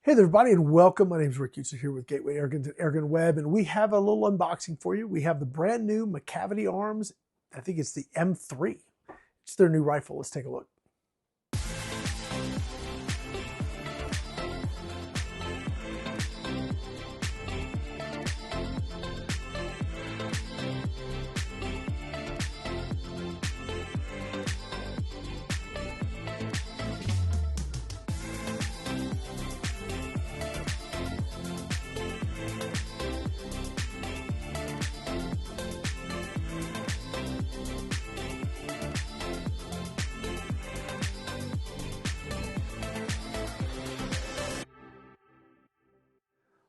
Hey there, everybody, and welcome. My name is Rick Utzer here with Gateway Airguns and AirgunWeb, and we have a little unboxing for you. We have the brand new Macavity Arms. I think it's the M3. It's their new rifle. Let's take a look.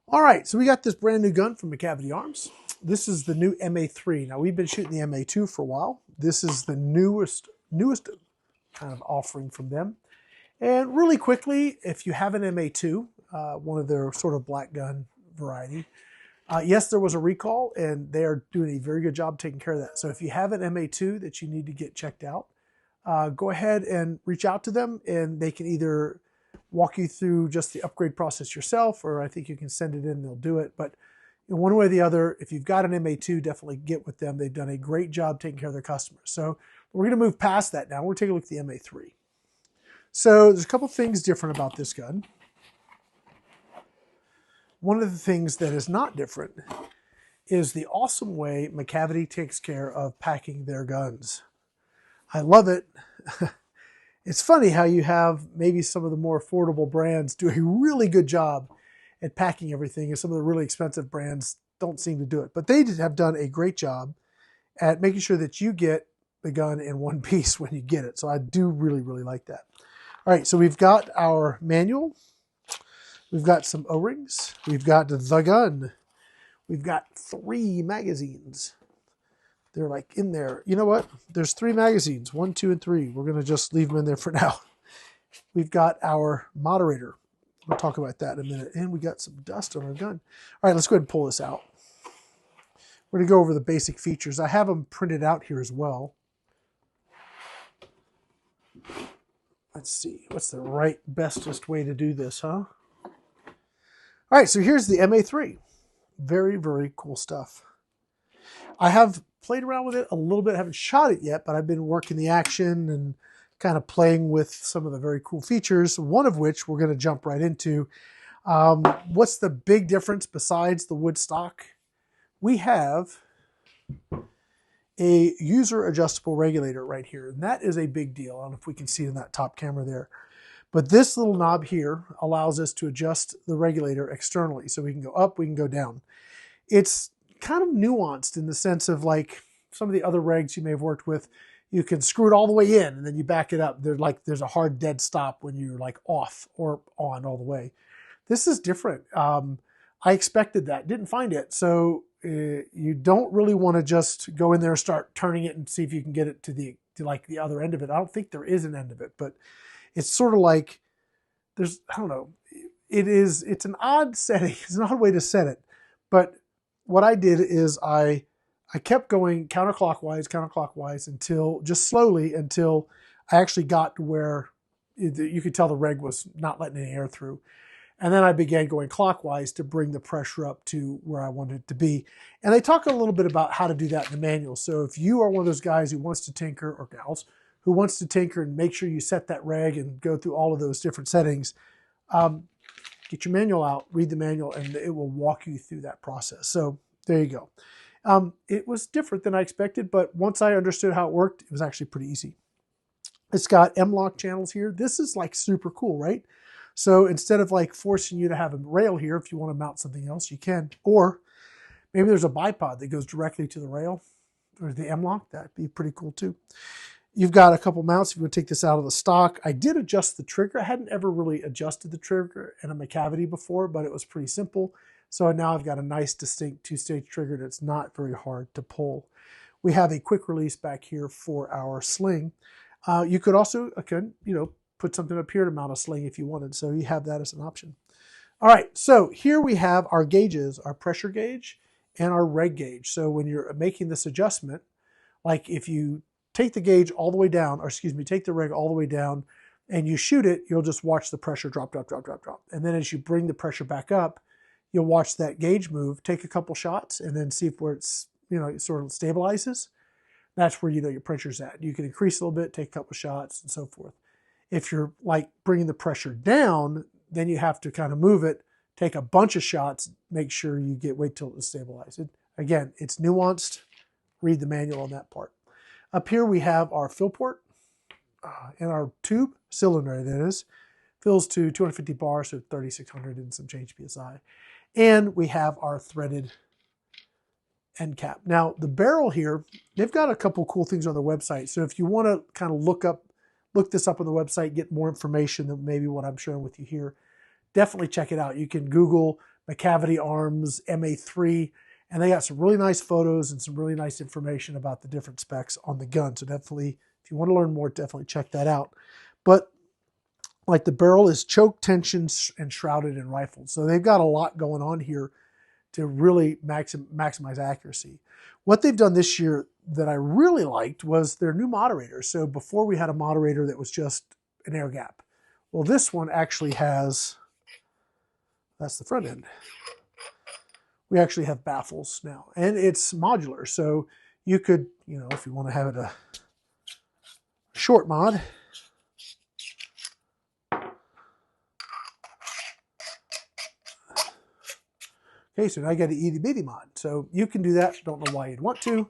All right, so we got this brand new gun from Macavity Arms. This is the new MA3. Now, we've been shooting the MA2 for a while. This is the newest kind of offering from them. And really quickly, if you have an MA2, one of their sort of black gun variety, yes, there was a recall, and they are doing a very good job taking care of that. So if you have an MA2 that you need to get checked out, go ahead and reach out to them, and they can either walk you through just the upgrade process yourself, or I think you can send it in and they'll do it. But in one way or the other, if you've got an MA2, definitely get with them. They've done a great job taking care of their customers. So we're going to move past that now. We're taking a look at the MA3. So there's a couple things different about this gun. One of the things that is not different is the awesome way Macavity takes care of packing their guns. I love it. It's funny how you have maybe some of the more affordable brands do a really good job at packing everything, and some of the really expensive brands don't seem to do it. But they have done a great job at making sure that you get the gun in one piece when you get it. So I do really, really like that. All right, so we've got our manual. We've got some O-rings. We've got the gun. We've got 3 magazines. They're like in there. You know what? There's 3 magazines, 1, 2, and 3. We're going to just leave them in there for now. We've got our moderator. We'll talk about that in a minute. And we got some dust on our gun. All right, let's go ahead and pull this out. We're going to go over the basic features. I have them printed out here as well. Let's see. What's the right, bestest way to do this, huh? All right, so here's the MA3. Very, very cool stuff. I have played around with it a little bit. I haven't shot it yet, but I've been working the action and kind of playing with some of the very cool features, one of which we're going to jump right into. What's the big difference besides the wood stock? We have a user adjustable regulator right here, and that is a big deal. I don't know if we can see it in that top camera there. But this little knob here allows us to adjust the regulator externally. So we can go up, we can go down. It's kind of nuanced in the sense of like some of the other regs you may have worked with. You can screw it all the way in and then you back it up. There's a hard dead stop when you're like off or on all the way. This is different. I expected that, didn't find it. So you don't really want to just go in there and start turning it and see if you can get it to like the other end of it. I don't think there is an end of it, but it's sort of like I don't know. It's an odd setting. It's an odd way to set it. But what I did is I kept going counterclockwise until I actually got to where you could tell the reg was not letting any air through. And then I began going clockwise to bring the pressure up to where I wanted it to be. And they talk a little bit about how to do that in the manual. So if you are one of those guys who wants to tinker, or gals, who wants to tinker and make sure you set that reg and go through all of those different settings, get your manual out, read the manual, and it will walk you through that process. So there you go. It was different than I expected, but once I understood how it worked, it was actually pretty easy. It's got M-lock channels here. This is like super cool, right? So instead of like forcing you to have a rail here, if you want to mount something else, you can. Or maybe there's a bipod that goes directly to the rail or the M-lock. That'd be pretty cool too. You've got a couple mounts if you want to take this out of the stock. I did adjust the trigger. I hadn't ever really adjusted the trigger in a Macavity before, but it was pretty simple. So now I've got a nice distinct 2-stage trigger that's not very hard to pull. We have a quick release back here for our sling. You could also, put something up here to mount a sling if you wanted. So you have that as an option. All right, so here we have our gauges, our pressure gauge and our reg gauge. So when you're making this adjustment, like if you take the gauge all the way down, or excuse me, take the reg all the way down, and you shoot it, you'll just watch the pressure drop, drop, drop, drop, drop. And then as you bring the pressure back up, you'll watch that gauge move, take a couple shots, and then see if where it's, it sort of stabilizes. That's where you know your pressure's at. You can increase a little bit, take a couple shots, and so forth. If you're like bringing the pressure down, then you have to kind of move it, take a bunch of shots, make sure you wait till it's stabilized. Again, it's nuanced. Read the manual on that part. Up here we have our fill port and our tube cylinder, that is. Fills to 250 bars, so 3,600 and some change PSI. And we have our threaded end cap. Now the barrel here, they've got a couple cool things on their website. So if you want to kind of look this up on the website, get more information than maybe what I'm sharing with you here, definitely check it out. You can Google Macavity Arms MA3, and they got some really nice photos and some really nice information about the different specs on the gun. So definitely, if you want to learn more, definitely check that out. But like the barrel is choke, tension, and shrouded and rifled. So they've got a lot going on here to really maximize accuracy. What they've done this year that I really liked was their new moderator. So before we had a moderator that was just an air gap. Well, this one actually has, that's the front end. We actually have baffles now, and it's modular. So you could, if you want to have it a short mod, okay, so now I got an itty bitty mod. So you can do that. Don't know why you'd want to,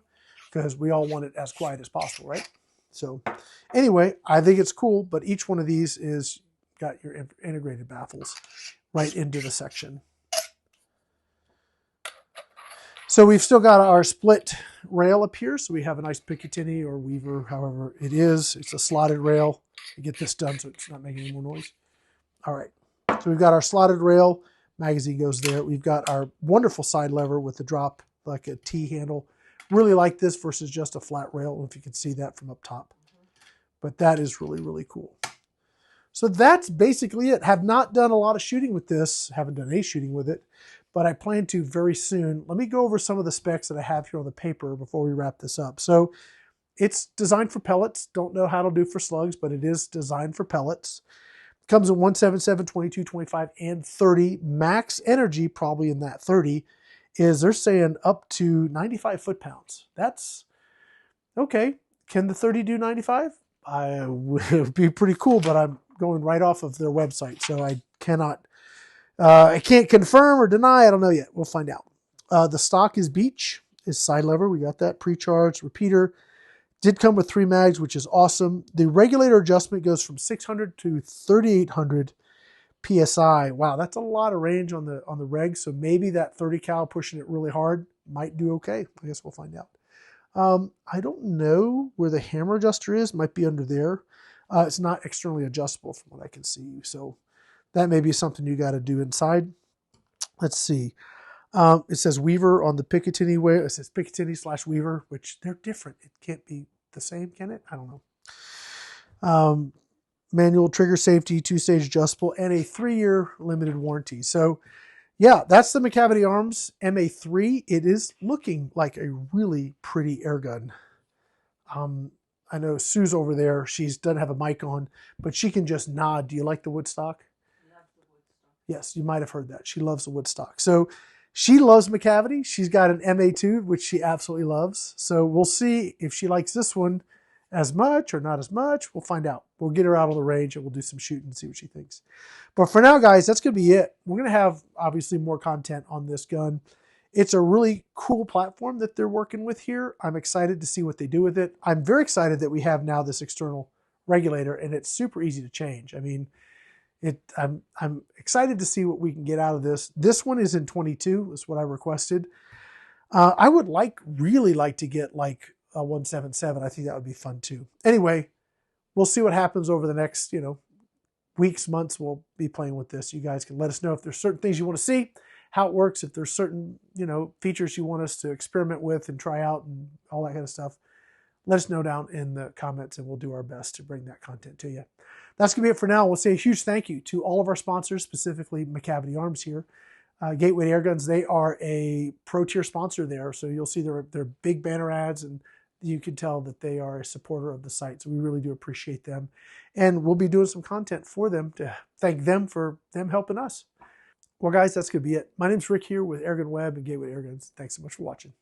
because we all want it as quiet as possible, right? So anyway, I think it's cool, but each one of these is got your integrated baffles right into the section. So we've still got our split rail up here. So we have a nice Picatinny or Weaver, however it is. It's a slotted rail to get this done so it's not making any more noise. All right, so we've got our slotted rail. Magazine goes there. We've got our wonderful side lever with the drop, like a T handle. Really like this versus just a flat rail, if you can see that from up top. But that is really, really cool. So that's basically it. Have not done a lot of shooting with this. Haven't done any shooting with it, but I plan to very soon. Let me go over some of the specs that I have here on the paper before we wrap this up. So it's designed for pellets. Don't know how it'll do for slugs, but it is designed for pellets. Comes in 177, 22, 25, and 30. Max energy, probably in that 30, is they're saying up to 95 foot-pounds. That's okay. Can the 30 do 95? It would be pretty cool, but I'm going right off of their website, so I cannot, I can't confirm or deny. I don't know yet. We'll find out. The stock is Beach, is side lever. We got that pre-charged repeater. Did come with 3 mags, which is awesome. The regulator adjustment goes from 600 to 3,800 PSI. Wow, that's a lot of range on the reg. So maybe that 30 cal pushing it really hard might do okay. I guess we'll find out. I don't know where the hammer adjuster is. Might be under there. It's not externally adjustable from what I can see. So that may be something you got to do inside. Let's see. It says Weaver on the Picatinny way. It says Picatinny/Weaver, which they're different. It can't be the same, can it? I don't know. Manual trigger safety, 2-stage adjustable, and a 3-year limited warranty. So yeah, that's the Macavity Arms MA3. It is looking like a really pretty air gun. I know Sue's over there. She doesn't have a mic on, but she can just nod. Do you like the Woodstock? Yes, you might have heard that. She loves the Woodstock. So she loves Macavity. She's got an MA2, which she absolutely loves. So we'll see if she likes this one as much or not as much. We'll find out. We'll get her out on the range and we'll do some shooting and see what she thinks. But for now, guys, that's going to be it. We're going to have, obviously, more content on this gun. It's a really cool platform that they're working with here. I'm excited to see what they do with it. I'm very excited that we have now this external regulator, and it's super easy to change. I mean, I'm excited to see what we can get out of this. This one is in 22, is what I requested. I would really like to get like a 177. I think that would be fun too. Anyway, we'll see what happens over the next, weeks, months. We'll be playing with this. You guys can let us know if there's certain things you want to see, how it works, if there's certain, features you want us to experiment with and try out and all that kind of stuff. Let us know down in the comments and we'll do our best to bring that content to you. That's going to be it for now. We'll say a huge thank you to all of our sponsors, specifically Macavity Arms here. Gateway Airguns, they are a pro tier sponsor there. So you'll see their big banner ads and you can tell that they are a supporter of the site. So we really do appreciate them. And we'll be doing some content for them to thank them for them helping us. Well, guys, that's going to be it. My name's Rick here with AirgunWeb and Gateway Airguns. Thanks so much for watching.